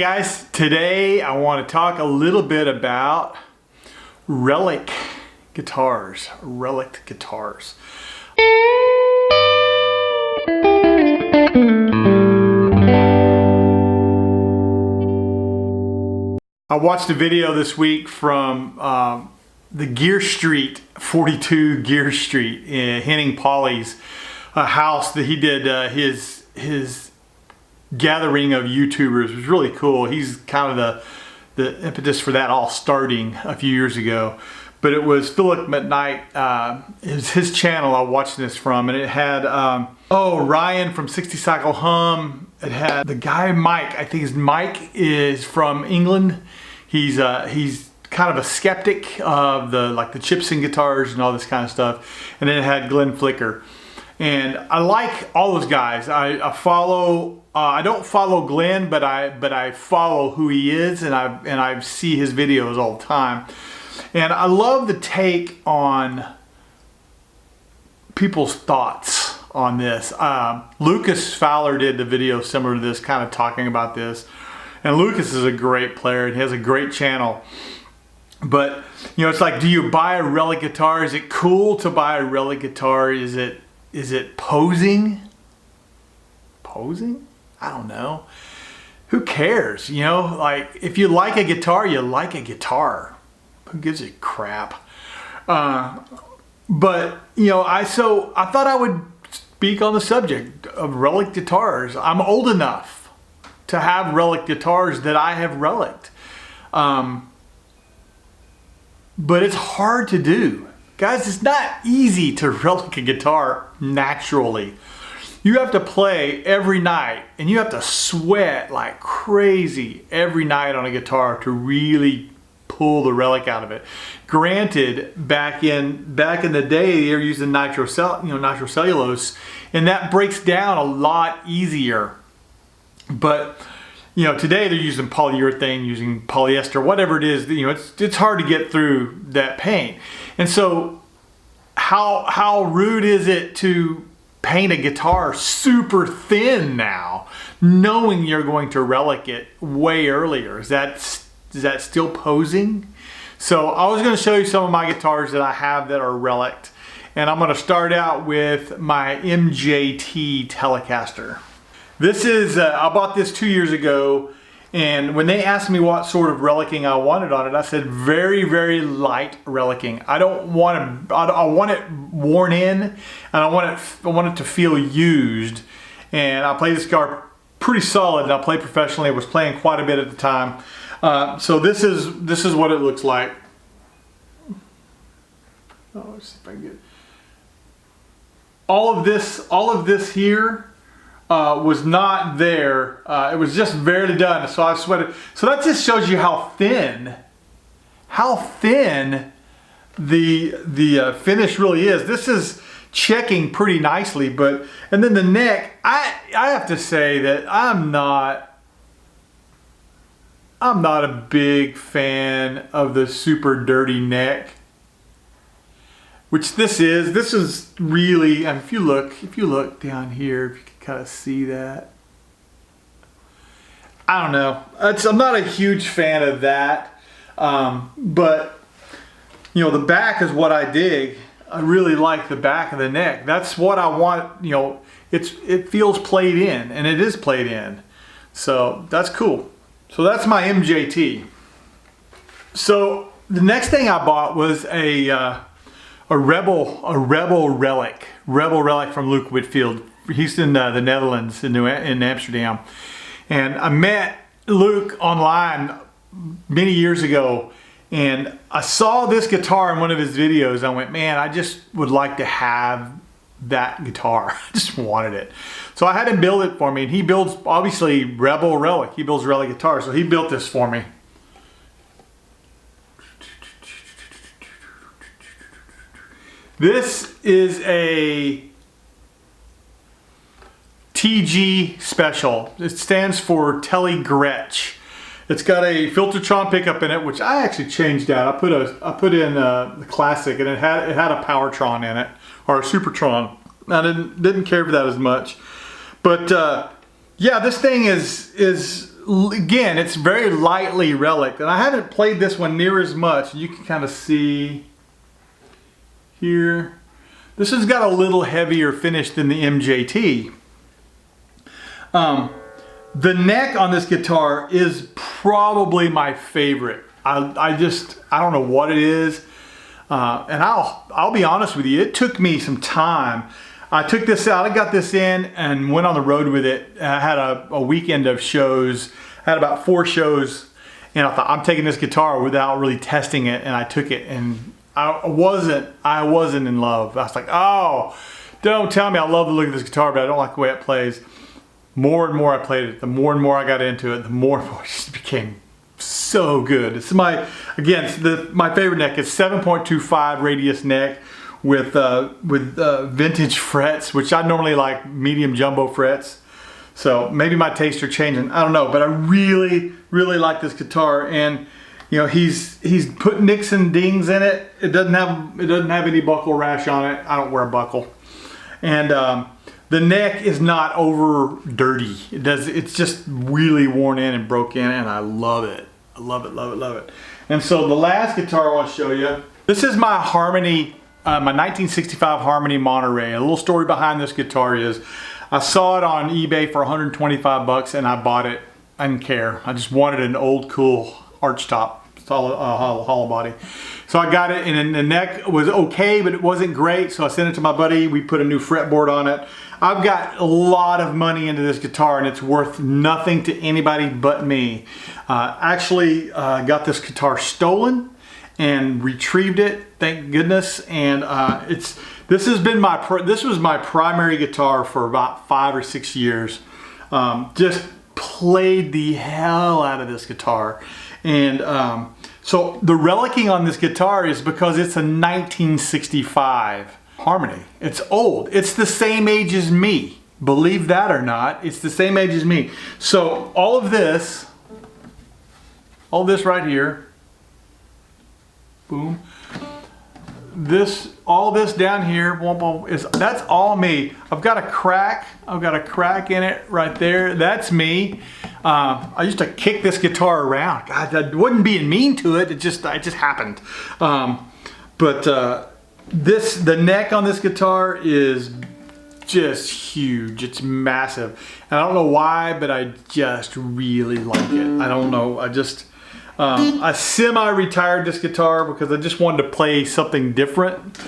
guys, today I want to talk a little bit about Relic'd Guitars. Relic'd Guitars. I watched a video this week from the Gear Street, 42 Gear Street in Henning Pauly's house that he did his gathering of YouTubers. It was really cool. He's kind of the impetus for that all starting a few years ago. But it was Phillip McKnight, it was his channel I watched this from, and it had Ryan from 60 Cycle Hum. It had the guy Mike, I think Mike is from England. He's kind of a skeptic of the chips and guitars and all this kind of stuff. And then it had Glenn Flicker. And I like all those guys. I follow, I don't follow Glenn, but I follow who he is, and I see his videos all the time. And I love the take on people's thoughts on this. Lucas Fowler did the video similar to this, kind of talking about this. And Lucas is a great player and he has a great channel. But, you know, it's like, do you buy a Relic'd guitar? Is it cool to buy a Relic'd guitar? Is it posing? Posing? I don't know. Who cares? You know, like, if you like a guitar, you like a guitar. Who gives a crap? But, you know, I thought I would speak on the subject of Relic'd guitars. I'm old enough to have Relic'd guitars that I have Relic'd. But it's hard to do. Guys, it's not easy to relic a guitar naturally. You have to play every night and you have to sweat like crazy every night on a guitar to really pull the relic out of it. Granted, back in the day, they were using nitrocellulose, and that breaks down a lot easier. But you know, today they're using polyurethane, using polyester, whatever it is. You know, it's hard to get through that paint. And so, how rude is it to paint a guitar super thin now, knowing you're going to relic it way earlier? Is that still posing? So I was going to show you some of my guitars that I have that are Relic'd, and I'm going to start out with my MJT Telecaster. This is, I bought this 2 years ago, and when they asked me what sort of relicing I wanted on it, I said very, very light relicing. I want it worn in, and I want it to feel used. And I play this guitar pretty solid, and I play professionally. I was playing quite a bit at the time. So this is what it looks like. Oh, let's see if I can get all of this here. Was not there. It was just barely done, so I sweated. So that just shows you how thin the finish really is. This is checking pretty nicely, and then the neck, I have to say that I'm not a big fan of the super dirty neck, which this is really, and if you look down here, if you can kind of see that. I don't know. I'm not a huge fan of that. But, you know, the back is what I dig. I really like the back of the neck. That's what I want. You know, it feels played in, and it is played in. So that's cool. So that's my MJT. So the next thing I bought was a Rebel Relic from Luke Whitfield. He's in the Netherlands, in Amsterdam. And I met Luke online many years ago, and I saw this guitar in one of his videos. I went, man, I just would like to have that guitar. I just wanted it. So I had him build it for me, and he builds, obviously, Rebel Relic. He builds Relic guitars, so he built this for me. This is a TG Special. It stands for Telly Gretsch. It's got a Filtertron pickup in it, which I actually changed out. I put in the Classic, and it had a Powertron in it, or a Supertron. I didn't care for that as much, but yeah, this thing is again, it's very lightly Relic, and I haven't played this one near as much. You can kind of see here. This has got a little heavier finish than the MJT. The neck on this guitar is probably my favorite. I don't know what it is. And I'll be honest with you, it took me some time. I took this out, I got this in and went on the road with it. I had a weekend of shows, I had about 4 shows, and I thought, I'm taking this guitar without really testing it, and I took it, and I wasn't in love. I was like, oh, don't tell me I love the look of this guitar, but I don't like the way it plays. More and more I played it, the more and more I got into it, the more and more it just became so good. It's my favorite neck is 7.25 radius neck with vintage frets, which I normally like medium jumbo frets. So maybe my tastes are changing. I don't know, but I really like this guitar. And you know, he's put nicks and dings in it. It doesn't have any buckle rash on it. I don't wear a buckle. And the neck is not over dirty. It's just really worn in and broke in, and I love it. I love it. And so the last guitar I want to show you, this is my Harmony, my 1965 Harmony Monterey. A little story behind this guitar is, I saw it on eBay for 125 bucks and I bought it. I didn't care. I just wanted an old cool archtop, hollow body. So I got it, and the neck was okay, but it wasn't great. So I sent it to my buddy. We put a new fretboard on it. I've got a lot of money into this guitar, and it's worth nothing to anybody but me. Actually, got this guitar stolen and retrieved it, thank goodness. And this was my primary guitar for about 5 or 6 years. Just played the hell out of this guitar. And so the relicing on this guitar is because it's a 1965 Harmony. It's old. It's the same age as me. Believe that or not, it's the same age as me. So all this right here, boom, all this down here, that's all me. I've got a crack in it right there. That's me. I used to kick this guitar around. God, I wasn't being mean to it. It just happened. The neck on this guitar is just huge. It's massive. And I don't know why, but I just really like it. I don't know. I semi-retired this guitar because I just wanted to play something different.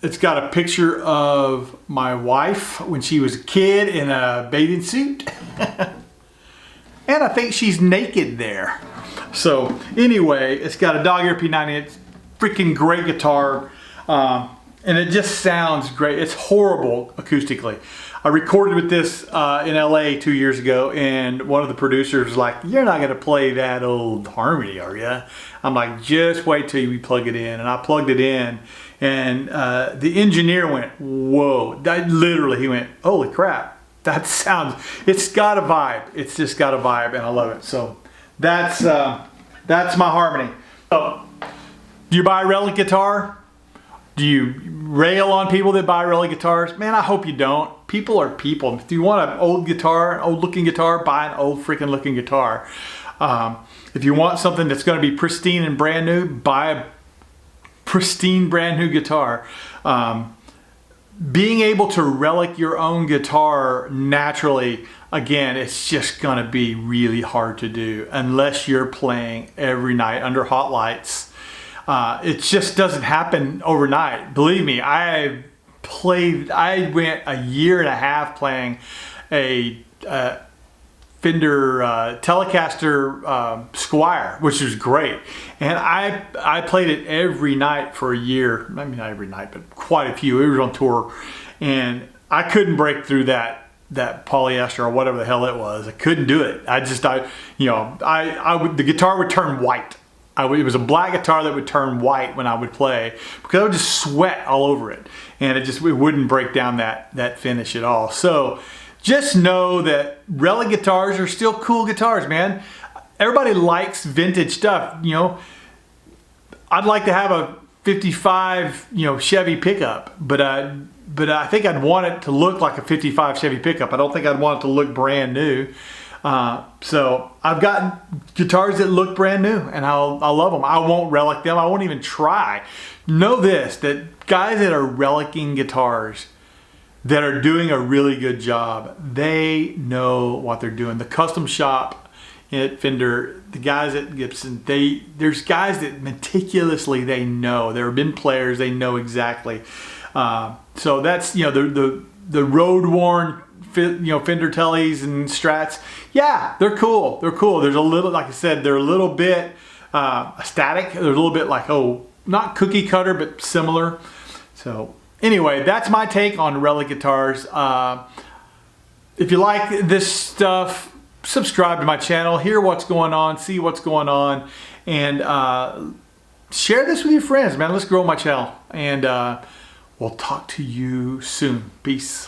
It's got a picture of my wife when she was a kid in a bathing suit. And I think she's naked there. So anyway, it's got a dog ear P90. It's freaking great guitar. And it just sounds great. It's horrible acoustically. I recorded with this in LA 2 years ago, and one of the producers was like, "You're not gonna play that old Harmony, are you?" I'm like, "Just wait till we plug it in." And I plugged it in, and the engineer went, "Whoa." He went, "Holy crap. That sounds," it's got a vibe. It's just got a vibe, and I love it. So that's my Harmony. So, do you buy a Relic'd guitar? Do you rail on people that buy Relic'd guitars? Man, I hope you don't. People are people. If you want an old guitar, an old looking guitar, buy an old freaking looking guitar. If you want something that's going to be pristine and brand new, buy a pristine brand new guitar. Being able to relic your own guitar naturally, again, it's just going to be really hard to do unless you're playing every night under hot lights. It just doesn't happen overnight. Believe me, I went a year and a half playing a Fender Telecaster Squire, which was great. And I played it every night for a year. I mean, not every night, but quite a few. We were on tour, and I couldn't break through that polyester or whatever the hell it was. I couldn't do it. The guitar would turn white. It was a black guitar that would turn white when I would play because I would just sweat all over it, and it wouldn't break down that finish at all. So just know that Relic'd guitars are still cool guitars, man. Everybody likes vintage stuff. You know, I'd like to have a 55, Chevy pickup, but I think I'd want it to look like a 55 Chevy pickup. I don't think I'd want it to look brand new. So I've got guitars that look brand new, and I love them. I won't relic them. I won't even try. Know this, that guys that are relicing guitars that are doing a really good job, they know what they're doing. The custom shop at Fender, the guys at Gibson, there's guys that meticulously they know. There have been players, they know exactly. So that's, you know, the road worn, you know, Fender Tellies and Strats. Yeah, they're cool. They're cool. There's a little, like I said, they're a little bit static. There's a little bit like, oh, not cookie cutter, but similar. So anyway, that's my take on Relic'd guitars. If you like this stuff, subscribe to my channel, hear what's going on, see what's going on, and share this with your friends, man. Let's grow my channel, and we'll talk to you soon. Peace.